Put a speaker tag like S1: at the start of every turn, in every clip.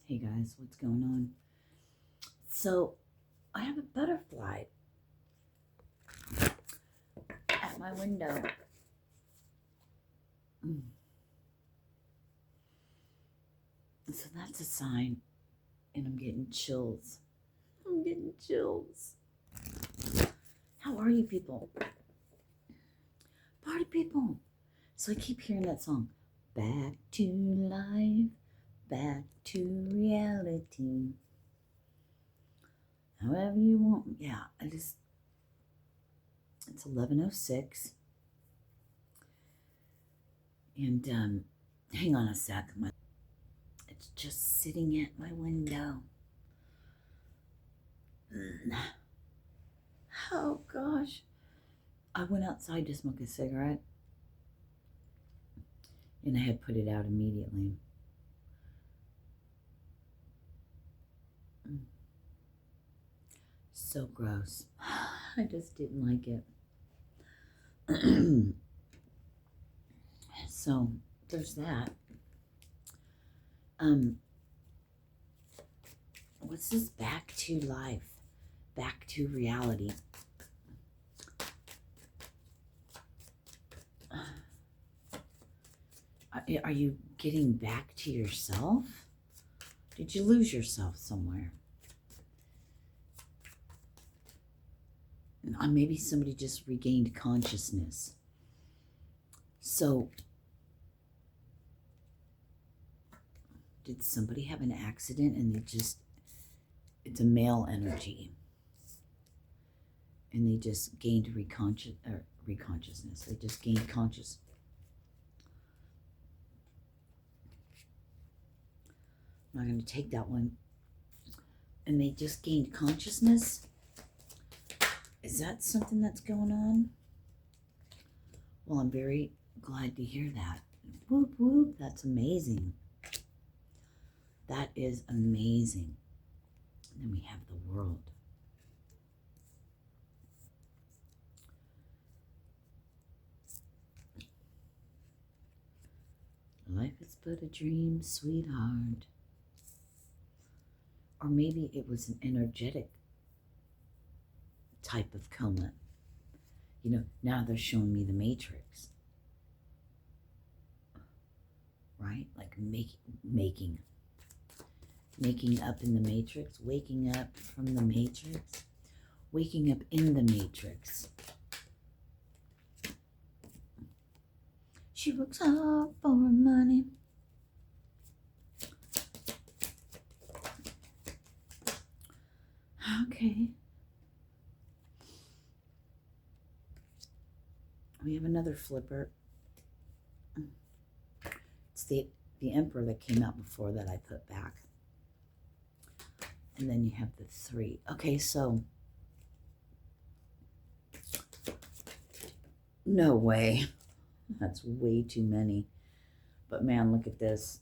S1: Hey guys, what's going on? So, I have a butterfly at my window. So that's a sign, and I'm getting chills. I'm getting chills. How are you people? Party people. So I keep hearing that song. Back to life, back to reality. However you want. Yeah, it's 11:06. And hang on a sec. It's just sitting at my window. Oh gosh. I went outside to smoke a cigarette, and I had put it out immediately. So gross. I just didn't like it. So there's that. What's this back to life? Back to reality. Are you getting back to yourself? Did you lose yourself somewhere? Maybe somebody just regained consciousness. So, did somebody have an accident and it's a male energy, and they just gained reconsciousness. They just gained consciousness. I'm not going to take that one. And they just gained consciousness. Is that something that's going on? Well, I'm very glad to hear that. Whoop, whoop. That's amazing. That is amazing. And then we have the world. Life is but a dream, sweetheart. Or maybe it was an energetic type of coma. Now they're showing me the Matrix. Right? Like making up in the Matrix, waking up from the Matrix, waking up in the Matrix. She works hard for her money. Okay. We have another flipper. It's the Emperor that came out before that I put back. And then you have the 3. Okay, so no way. That's way too many. But man, look at this.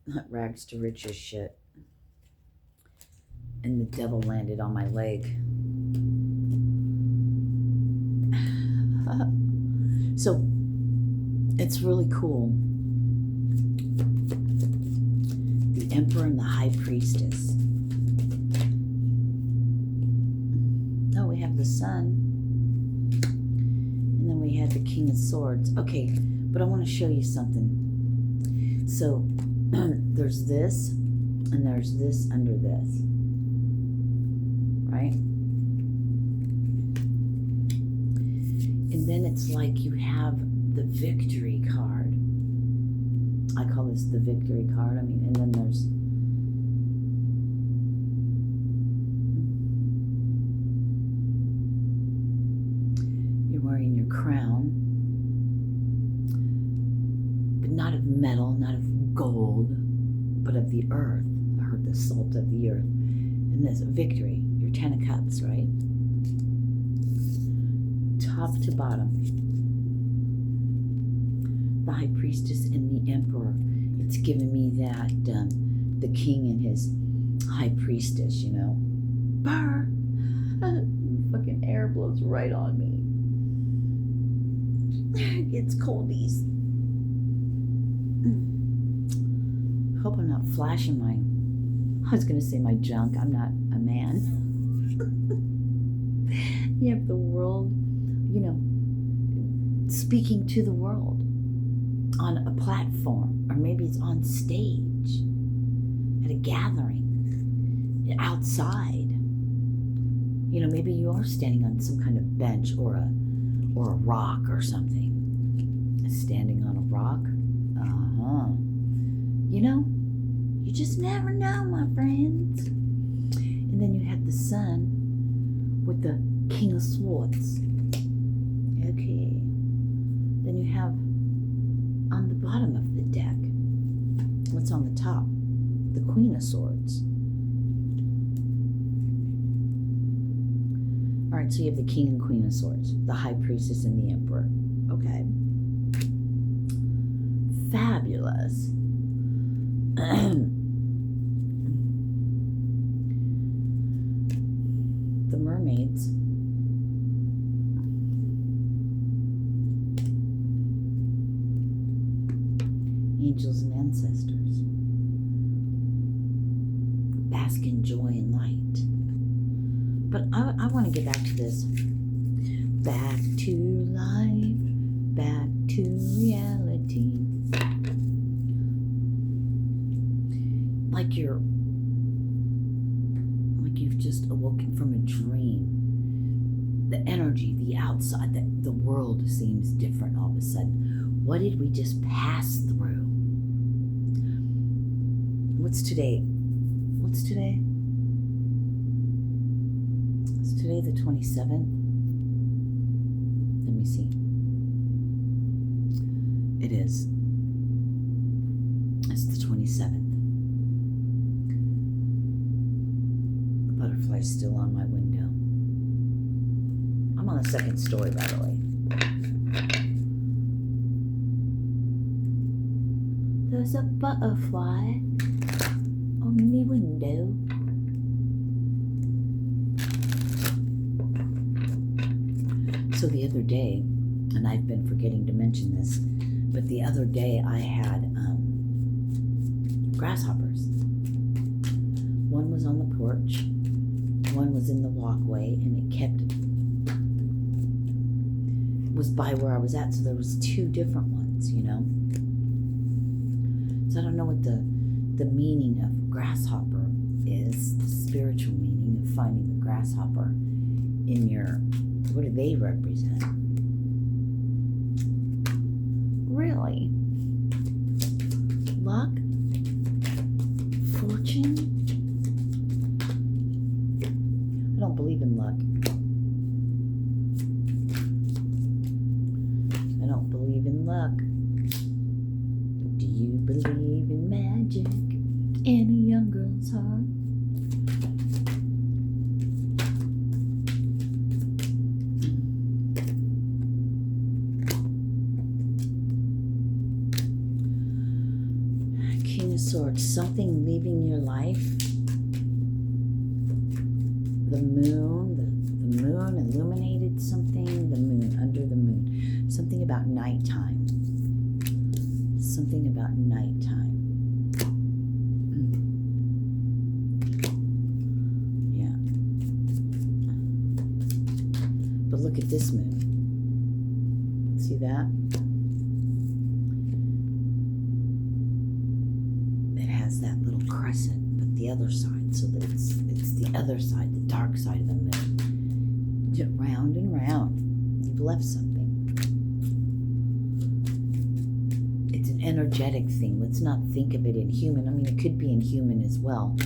S1: That rags to riches shit. And the devil landed on my leg. So it's really cool. The Emperor and the High Priestess. Oh, we have the Sun. And then we have the King of Swords. Okay, but I want to show you something. So there's this, and there's this under this. Right? And then it's like you have the victory card. I call this the victory card. And then there's you're wearing your crown, but not of metal, not of gold, but of the earth. I heard the salt of the earth. And there's a victory. Your 10 of Cups, right? Top to bottom. The High Priestess and the Emperor. It's giving me that, the King and his High Priestess, Brr! Fucking air blows right on me. It's coldies. Hope I'm not flashing I was going to say my junk. I'm not a man. You have the world, speaking to the world on a platform, or maybe it's on stage at a gathering outside. Maybe you are standing on some kind of bench or a rock or something. Standing on a rock. You just never know, my friends. And then you have the sun with the King of Swords. Okay. Then you have on the bottom of the deck, what's on the top? The Queen of Swords. All right, so you have the King and Queen of Swords, the High Priestess and the Emperor. Okay. Fabulous. The mermaids. Angels and ancestors. Bask in joy and light. But I want to get back to this. Back to life. Back to reality. Like you've just awoken from a dream. The energy, the outside, the world seems different all of a sudden. What did we just pass through? What's today? Is today the 27th? Let me see. It is. It's the 27th. The butterfly's still on my window. I'm on the second story, by the way. There's a butterfly on my window. So the other day, and I've been forgetting to mention this, but the other day I had grasshoppers. One was on the porch, one was in the walkway, and it was by where I was at, so there was two different ones, So I don't know what the meaning of grasshopper is, the spiritual meaning of finding the grasshopper in your, what do they represent? Really? Luck? Fortune? I don't believe in luck. I don't believe in luck. Do you believe in magic in a young girl's heart? King of Swords, something leaving your life. The moon illuminated something. The moon, under the moon. Something about nighttime. Something about nighttime. Yeah. But look at this moon. See that? It has that little crescent, but the other side, so that it's the other side, the dark side of the moon. Just round and round. You've left something. It's an energetic thing. Let's not think of it in human. I mean, it could be in human as well.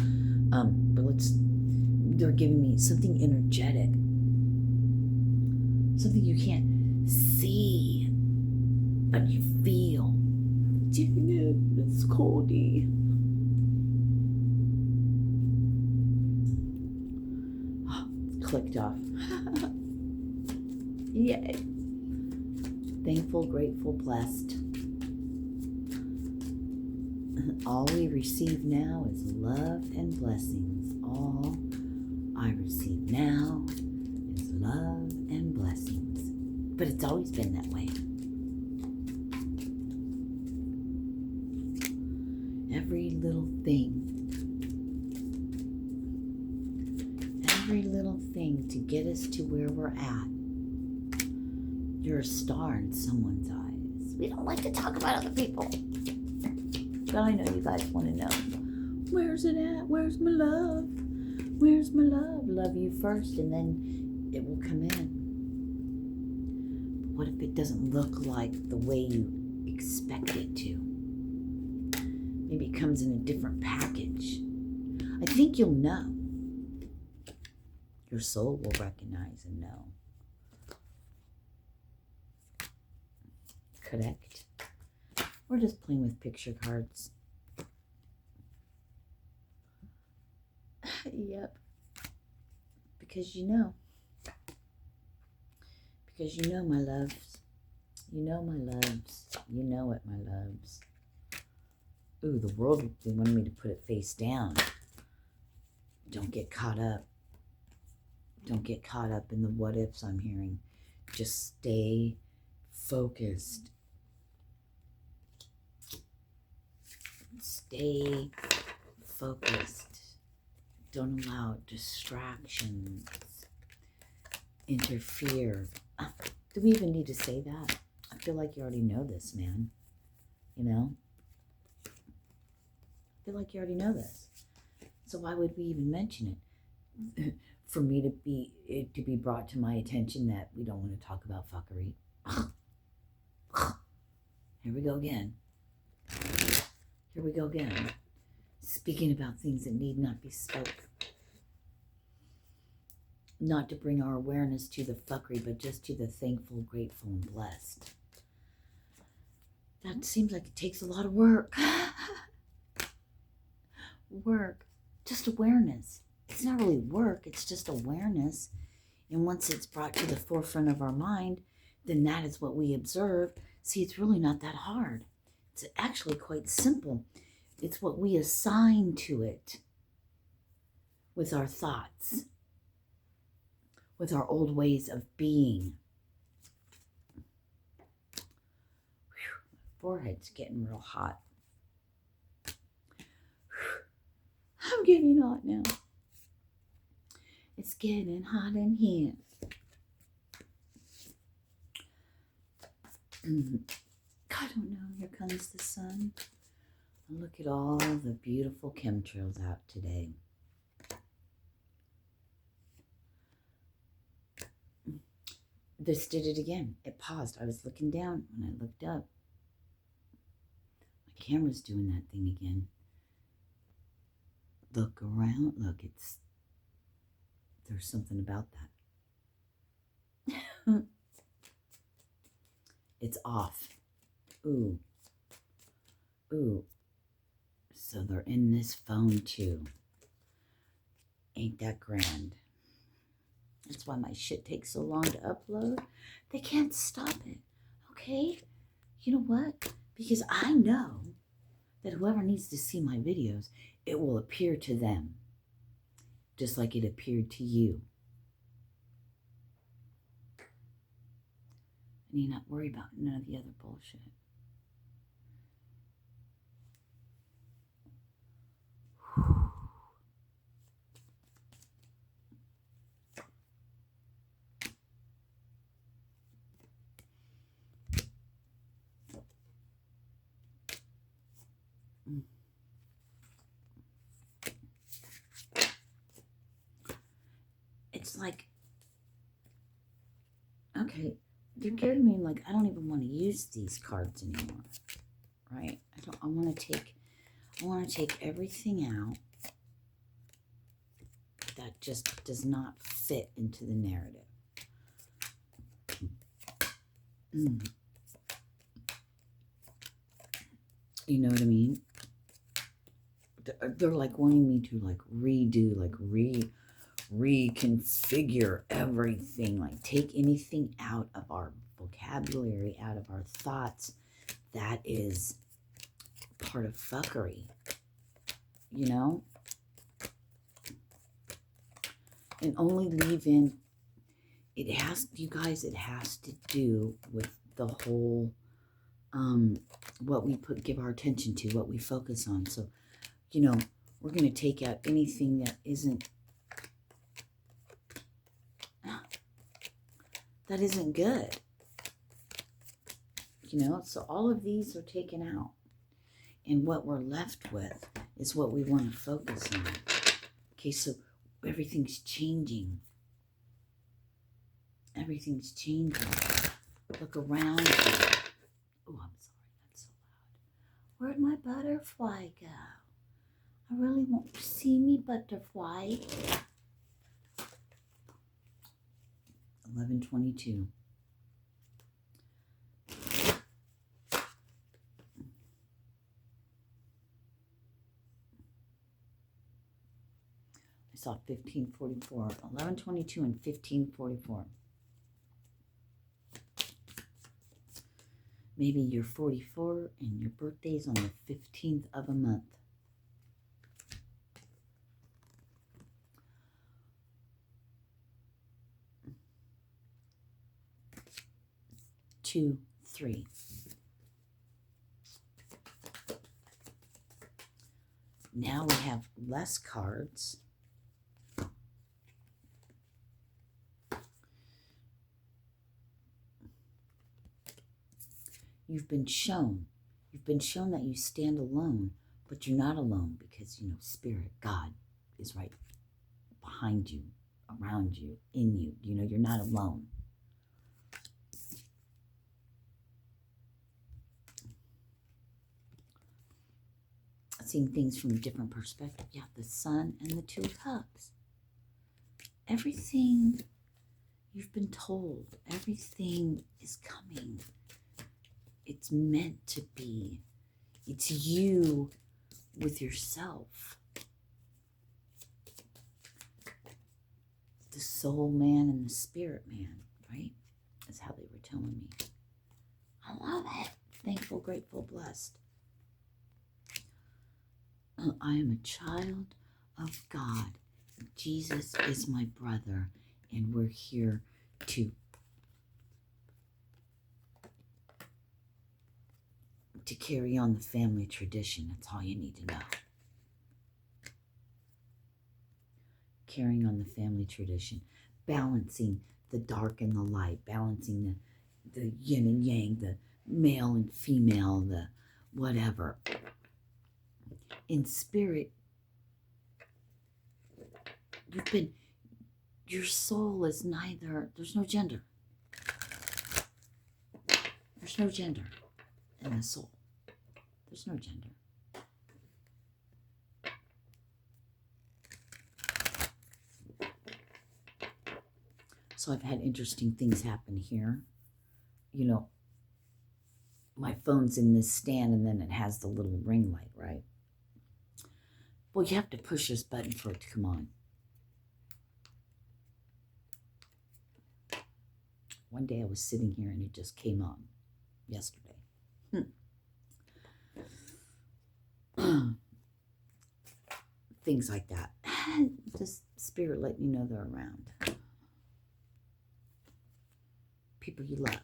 S1: But they're giving me something energetic. Something you can't see, but you feel. It's coldy. Oh, clicked off. Yay. Thankful, grateful, blessed. All we receive now is love and blessings. All I receive now is love and blessings. But it's always been that way. Every little thing. Every little thing to get us to where we're at. You're a star in someone's eyes. We don't like to talk about other people. But I know you guys want to know. Where's it at? Where's my love? Where's my love? Love you first and then it will come in. But what if it doesn't look like the way you expect it to? Maybe it comes in a different package. I think you'll know. Your soul will recognize and know. Correct? We're just playing with picture cards. Yep. Because you know. Because you know, my loves. You know, my loves. You know it, my loves. Ooh, the world, they wanted me to put it face down. Don't get caught up. Don't get caught up in the what ifs I'm hearing. Just stay focused. Stay focused. Don't allow distractions interfere. Do we even need to say that? I feel like you already know this, man. You know? I feel like you already know this. So why would we even mention it? For me to be brought to my attention that we don't want to talk about fuckery. Here we go again. Here we go again. Speaking about things that need not be spoke. Not to bring our awareness to the fuckery, but just to the thankful, grateful, and blessed. That seems like it takes a lot of work. Work. Just awareness. It's not really work, it's just awareness. And once it's brought to the forefront of our mind, then that is what we observe. See, it's really not that hard. It's actually quite simple. It's what we assign to it with our thoughts, with our old ways of being. Whew, my forehead's getting real hot. Whew, I'm getting hot now. It's getting hot in here. I don't know. Here comes the sun. Look at all the beautiful chemtrails out today. This did it again. It paused. I was looking down when I looked up. My camera's doing that thing again. Look around. Look, there's something about that. It's off. Ooh. Ooh. So they're in this phone too. Ain't that grand? That's why my shit takes so long to upload. They can't stop it. Okay? You know what? Because I know that whoever needs to see my videos, it will appear to them. Just like it appeared to you. I need not worry about none of the other bullshit. It's like, okay, they're getting me like I don't even want to use these cards anymore, right? I want to take everything out that just does not fit into the narrative. You know what I mean? They're like wanting me to like redo, like reconfigure everything, like take anything out of our vocabulary, out of our thoughts that is part of fuckery, you know, and only leave in, it has, you guys, it has to do with the whole what we give our attention to, what we focus on. So, you know, we're going to take out anything that isn't good. You know, so all of these are taken out. And what we're left with is what we want to focus on. Okay, so everything's changing. Everything's changing. Look around you. Oh, I'm sorry, that's so loud. Where'd my butterfly go? I really want to see me butterfly. 11:22. I saw 15:44. 11:22 and 15:44. Maybe you're 44 and your birthday's on the 15th of a month. 2, 3. Now we have less cards. You've been shown that you stand alone, but you're not alone because, you know, Spirit, God is right behind you, around you, in you. You know, you're not alone. Seeing things from a different perspective. Yeah, the Sun and the Two of Cups. Everything you've been told, everything is coming. It's meant to be. It's you with yourself. The soul man and the spirit man, right? That's how they were telling me. I love it. Thankful, grateful, blessed. I am a child of God. Jesus is my brother, and we're here to carry on the family tradition. That's all you need to know. Carrying on the family tradition, balancing the dark and the light, balancing the yin and yang, the male and female, the whatever. In spirit, your soul is neither, there's no gender. There's no gender in the soul. There's no gender. So I've had interesting things happen here. You know, my phone's in this stand and then it has the little ring light, right? Well, you have to push this button for it to come on. One day I was sitting here and it just came on yesterday. Things like that. Just spirit letting you know they're around. People you love.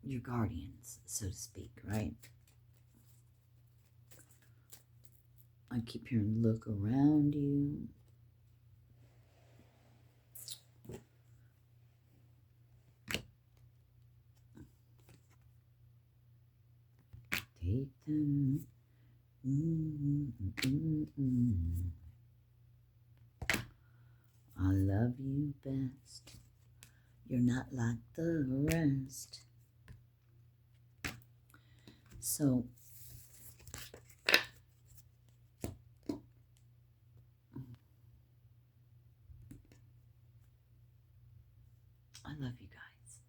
S1: Your guardians, so to speak, right? I keep hearing look around you. Take them. I love you best. You're not like the rest. So, I love you guys.